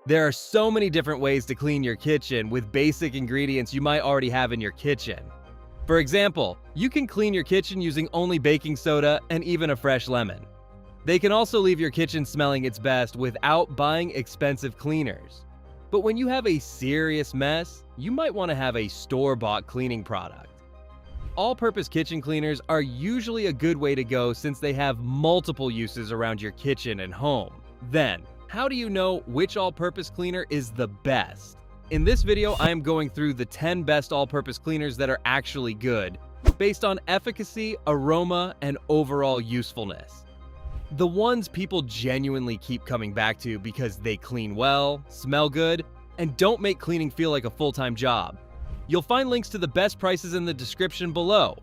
There are so many different ways to clean your kitchen with basic ingredients you might already have in your kitchen. For example, you can clean your kitchen using only baking soda and even a fresh lemon. They can also leave your kitchen smelling its best without buying expensive cleaners. But when you have a serious mess, you might want to have a store-bought cleaning product. All-purpose kitchen cleaners are usually a good way to go since they have multiple uses around your kitchen and home. Then, how do you know which all-purpose cleaner is the best? In this video, I am going through the 10 best all-purpose cleaners that are actually good, based on efficacy, aroma, and overall usefulness. The ones people genuinely keep coming back to because they clean well, smell good, and don't make cleaning feel like a full-time job. You'll find links to the best prices in the description below.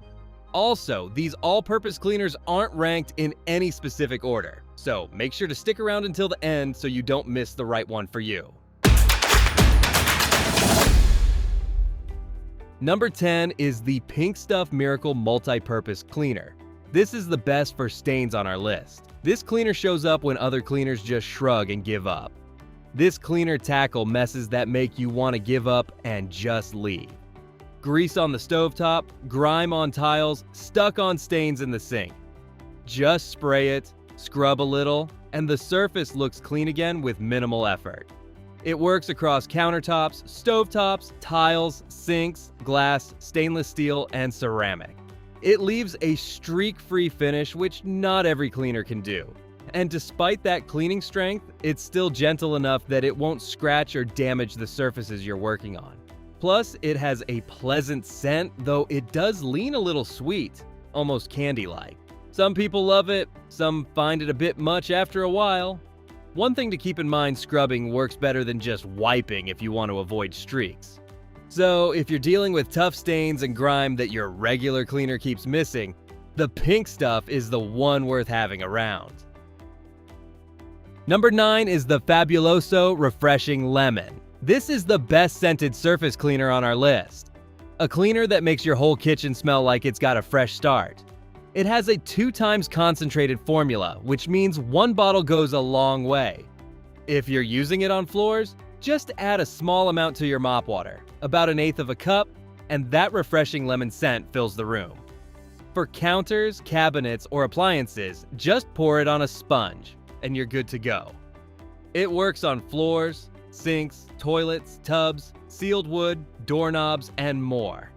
Also, these all-purpose cleaners aren't ranked in any specific order, so make sure to stick around until the end so you don't miss the right one for you. Number 10 is the Pink Stuff Miracle Multi-Purpose Cleaner. This is the best for stains on our list. This cleaner shows up when other cleaners just shrug and give up. This cleaner tackles messes that make you want to give up and just leave. Grease on the stovetop, grime on tiles, stuck on stains in the sink. Just spray it, scrub a little, and the surface looks clean again with minimal effort. It works across countertops, stovetops, tiles, sinks, glass, stainless steel, and ceramic. It leaves a streak-free finish, which not every cleaner can do. And despite that cleaning strength, it's still gentle enough that it won't scratch or damage the surfaces you're working on. Plus, it has a pleasant scent, though it does lean a little sweet, almost candy-like. Some people love it, some find it a bit much after a while. One thing to keep in mind, scrubbing works better than just wiping if you want to avoid streaks. So, if you're dealing with tough stains and grime that your regular cleaner keeps missing, the Pink Stuff is the one worth having around. Number 9 is the Fabuloso Refreshing Lemon. This is the best scented surface cleaner on our list. A cleaner that makes your whole kitchen smell like it's got a fresh start. It has a 2 times concentrated formula, which means one bottle goes a long way. If you're using it on floors, just add a small amount to your mop water, about 1/8 of a cup, and that refreshing lemon scent fills the room. For counters, cabinets, or appliances, just pour it on a sponge, and you're good to go. It works on floors, sinks, toilets, tubs, sealed wood, doorknobs, and more.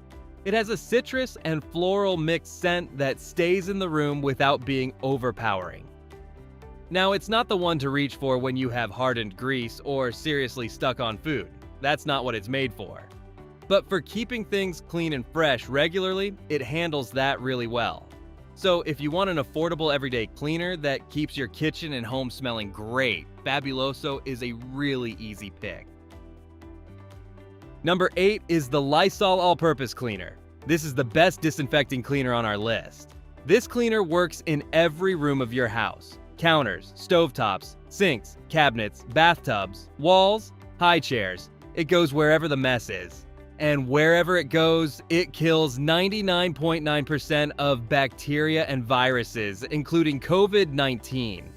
It has a citrus and floral mixed scent that stays in the room without being overpowering. Now, it's not the one to reach for when you have hardened grease or seriously stuck on food. That's not what it's made for. But for keeping things clean and fresh regularly, it handles that really well. So if you want an affordable everyday cleaner that keeps your kitchen and home smelling great, Fabuloso is a really easy pick. Number 8 is the Lysol All-Purpose Cleaner. This is the best disinfecting cleaner on our list. This cleaner works in every room of your house. Counters, stovetops, sinks, cabinets, bathtubs, walls, high chairs. It goes wherever the mess is. And wherever it goes, it kills 99.9% of bacteria and viruses, including COVID-19.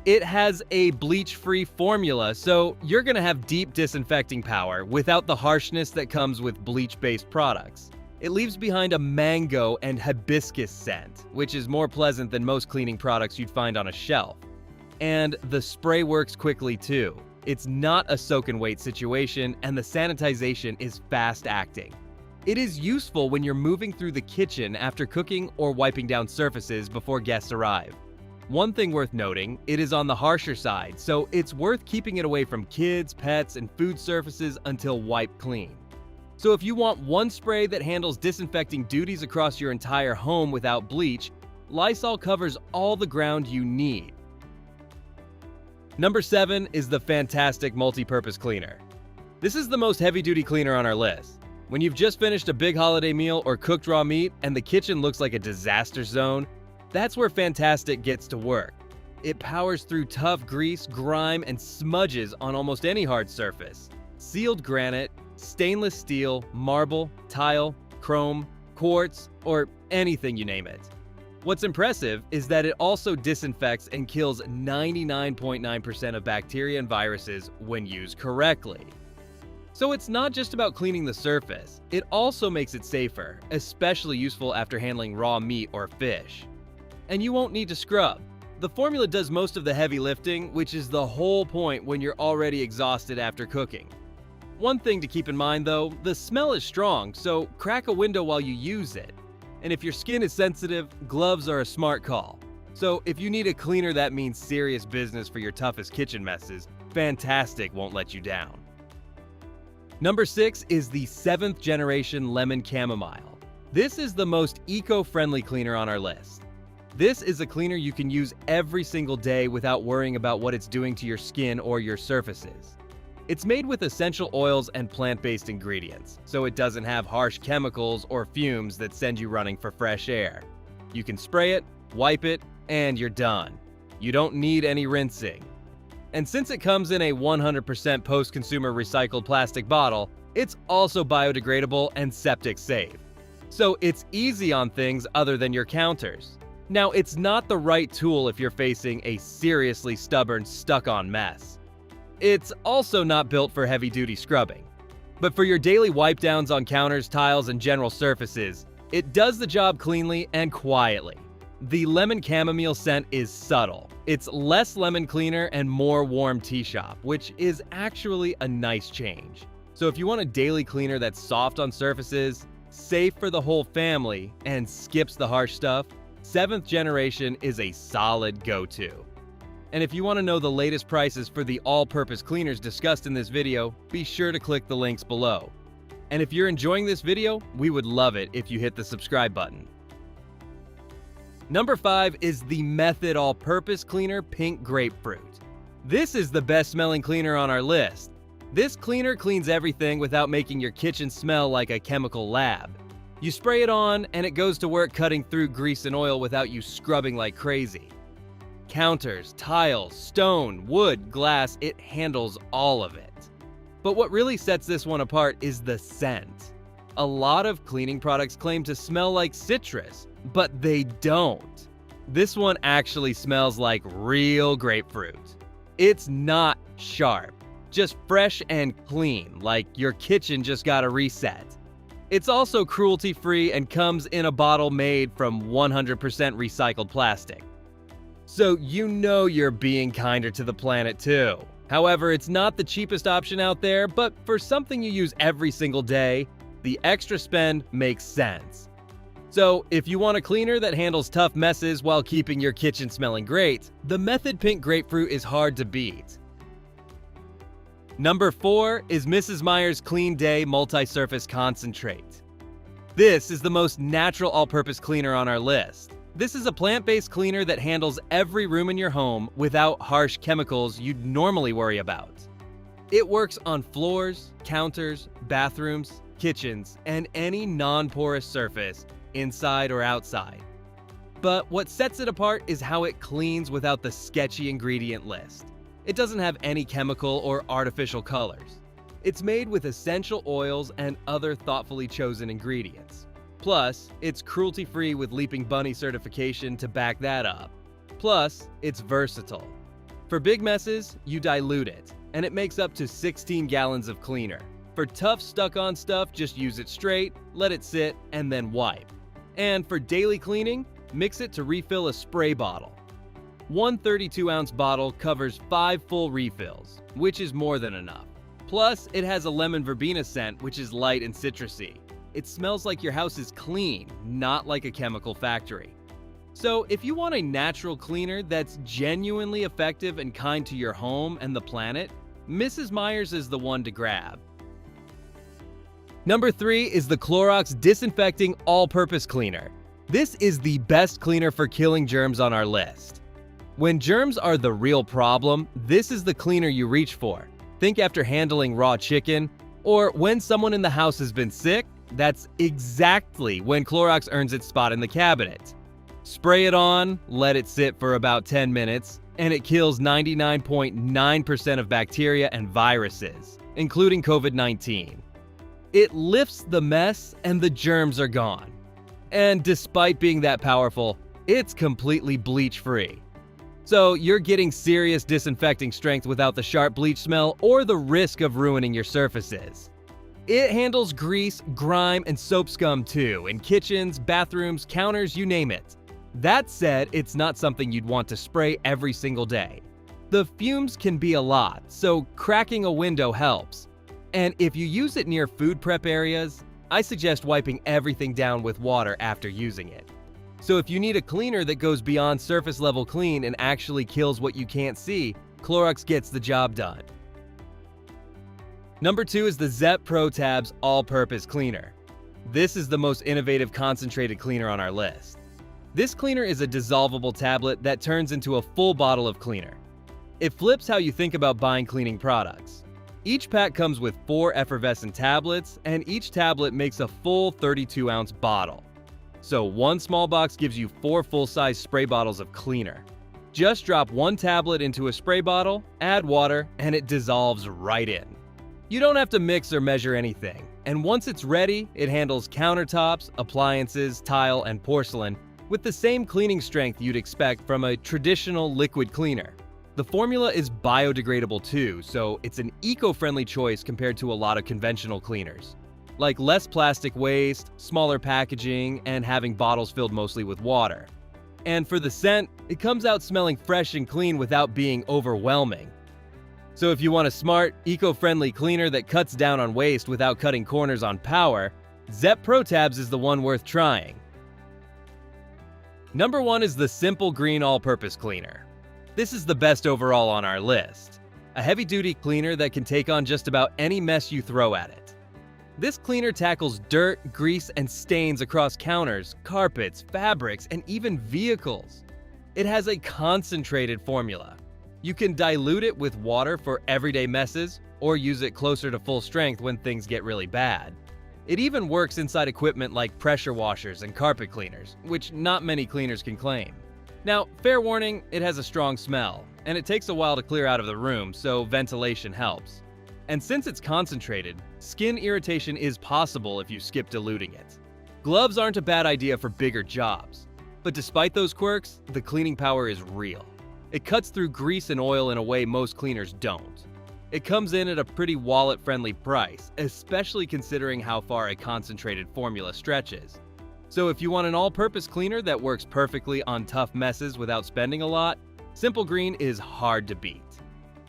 It has a bleach-free formula, so you're going to have deep disinfecting power without the harshness that comes with bleach-based products. It leaves behind a mango and hibiscus scent, which is more pleasant than most cleaning products you'd find on a shelf. And the spray works quickly too. It's not a soak and wait situation, and the sanitization is fast acting. It is useful when you're moving through the kitchen after cooking or wiping down surfaces before guests arrive. One thing worth noting, it is on the harsher side, so it's worth keeping it away from kids, pets, and food surfaces until wiped clean. So if you want one spray that handles disinfecting duties across your entire home without bleach, Lysol covers all the ground you need. Number 7 is the Fantastic Multi-Purpose Cleaner. This is the most heavy-duty cleaner on our list. When you've just finished a big holiday meal or cooked raw meat and the kitchen looks like a disaster zone, that's where Fantastic gets to work. It powers through tough grease, grime, and smudges on almost any hard surface. Sealed granite, stainless steel, marble, tile, chrome, quartz, or anything you name it. What's impressive is that it also disinfects and kills 99.9% of bacteria and viruses when used correctly. So it's not just about cleaning the surface, it also makes it safer, especially useful after handling raw meat or fish. And you won't need to scrub. The formula does most of the heavy lifting, which is the whole point when you're already exhausted after cooking. One thing to keep in mind though, the smell is strong, so crack a window while you use it. And if your skin is sensitive, gloves are a smart call. So if you need a cleaner that means serious business for your toughest kitchen messes, Fantastic won't let you down. Number 6 is the 7th generation lemon chamomile. This is the most eco-friendly cleaner on our list. This is a cleaner you can use every single day without worrying about what it's doing to your skin or your surfaces. It's made with essential oils and plant-based ingredients, so it doesn't have harsh chemicals or fumes that send you running for fresh air. You can spray it, wipe it, and you're done. You don't need any rinsing. And since it comes in a 100% post-consumer recycled plastic bottle, it's also biodegradable and septic safe. So it's easy on things other than your counters. Now, it's not the right tool if you're facing a seriously stubborn, stuck-on mess. It's also not built for heavy-duty scrubbing. But for your daily wipe-downs on counters, tiles, and general surfaces, it does the job cleanly and quietly. The lemon chamomile scent is subtle. It's less lemon cleaner and more warm tea shop, which is actually a nice change. So if you want a daily cleaner that's soft on surfaces, safe for the whole family, and skips the harsh stuff, 7th generation is a solid go-to. And if you want to know the latest prices for the all-purpose cleaners discussed in this video, be sure to click the links below. And if you're enjoying this video, we would love it if you hit the subscribe button. Number 5 is the Method All-Purpose Cleaner Pink Grapefruit. This is the best smelling cleaner on our list. This cleaner cleans everything without making your kitchen smell like a chemical lab. You spray it on, and it goes to work cutting through grease and oil without you scrubbing like crazy. Counters, tiles, stone, wood, glass, it handles all of it. But what really sets this one apart is the scent. A lot of cleaning products claim to smell like citrus, but they don't. This one actually smells like real grapefruit. It's not sharp, just fresh and clean, like your kitchen just got a reset. It's also cruelty-free and comes in a bottle made from 100% recycled plastic. So you know you're being kinder to the planet too. However, it's not the cheapest option out there, but for something you use every single day, the extra spend makes sense. So if you want a cleaner that handles tough messes while keeping your kitchen smelling great, the Method Pink Grapefruit is hard to beat. Number 4 is Mrs. Meyer's Clean Day Multi-Surface Concentrate. This is the most natural all-purpose cleaner on our list. This is a plant-based cleaner that handles every room in your home without harsh chemicals you'd normally worry about. It works on floors, counters, bathrooms, kitchens, and any non-porous surface, inside or outside. But what sets it apart is how it cleans without the sketchy ingredient list. It doesn't have any chemical or artificial colors. It's made with essential oils and other thoughtfully chosen ingredients. Plus, it's cruelty-free with Leaping Bunny certification to back that up. Plus, it's versatile. For big messes, you dilute it, and it makes up to 16 gallons of cleaner. For tough stuck-on stuff, just use it straight, let it sit, and then wipe. And for daily cleaning, mix it to refill a spray bottle. One 32-ounce bottle covers 5 full refills, which is more than enough. Plus, it has a lemon verbena scent, which is light and citrusy. It smells like your house is clean, not like a chemical factory. So if you want a natural cleaner that's genuinely effective and kind to your home and the planet, Mrs. Meyer's is the one to grab. Number 3 is the Clorox Disinfecting All-Purpose Cleaner. This is the best cleaner for killing germs on our list. When germs are the real problem, this is the cleaner you reach for. Think after handling raw chicken, or when someone in the house has been sick, that's exactly when Clorox earns its spot in the cabinet. Spray it on, let it sit for about 10 minutes, and it kills 99.9% of bacteria and viruses, including COVID-19. It lifts the mess and the germs are gone. And despite being that powerful, It's completely bleach-free. So you're getting serious disinfecting strength without the sharp bleach smell or the risk of ruining your surfaces. It handles grease, grime, and soap scum too, in kitchens, bathrooms, counters, you name it. That said, it's not something you'd want to spray every single day. The fumes can be a lot, so cracking a window helps. And if you use it near food prep areas, I suggest wiping everything down with water after using it. So if you need a cleaner that goes beyond surface level clean and actually kills what you can't see, Clorox gets the job done. Number 2 is the ZEP Pro Tabs All-Purpose Cleaner. This is the most innovative concentrated cleaner on our list. This cleaner is a dissolvable tablet that turns into a full bottle of cleaner. It flips how you think about buying cleaning products. Each pack comes with 4 effervescent tablets, and each tablet makes a full 32-ounce bottle. So one small box gives you 4 full-size spray bottles of cleaner. Just drop 1 tablet into a spray bottle, add water, and it dissolves right in. You don't have to mix or measure anything, and once it's ready, it handles countertops, appliances, tile, and porcelain with the same cleaning strength you'd expect from a traditional liquid cleaner. The formula is biodegradable too, so it's an eco-friendly choice compared to a lot of conventional cleaners, like less plastic waste, smaller packaging, and having bottles filled mostly with water. And for the scent, it comes out smelling fresh and clean without being overwhelming. So if you want a smart, eco-friendly cleaner that cuts down on waste without cutting corners on power, ZEP Pro Tabs is the one worth trying. Number 1 is the Simple Green All-Purpose Cleaner. This is the best overall on our list. A heavy-duty cleaner that can take on just about any mess you throw at it. This cleaner tackles dirt, grease, and stains across counters, carpets, fabrics, and even vehicles. It has a concentrated formula. You can dilute it with water for everyday messes, or use it closer to full strength when things get really bad. It even works inside equipment like pressure washers and carpet cleaners, which not many cleaners can claim. Now, fair warning, it has a strong smell, and it takes a while to clear out of the room, so ventilation helps. And since it's concentrated, skin irritation is possible if you skip diluting it. Gloves aren't a bad idea for bigger jobs, but despite those quirks, the cleaning power is real. It cuts through grease and oil in a way most cleaners don't. It comes in at a pretty wallet-friendly price, especially considering how far a concentrated formula stretches. So if you want an all-purpose cleaner that works perfectly on tough messes without spending a lot, Simple Green is hard to beat.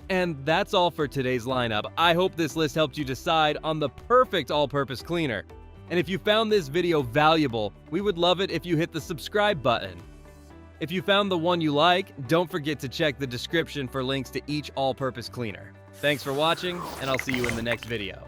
And that's all for today's lineup. I hope this list helped you decide on the perfect all-purpose cleaner. And if you found this video valuable, we would love it if you hit the subscribe button. If you found the one you like, don't forget to check the description for links to each all-purpose cleaner. Thanks for watching, and I'll see you in the next video.